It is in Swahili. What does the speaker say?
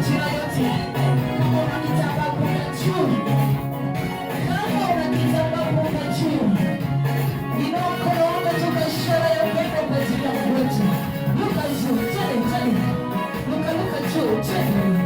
majira yote. Kama unanitaka kwenda juu, kama unanitaka kwenda juu, inua mkono wako toka ishara ya upendo kwa ajili ya kwetu. Luka juu, twende, twende. Luka juu, twende.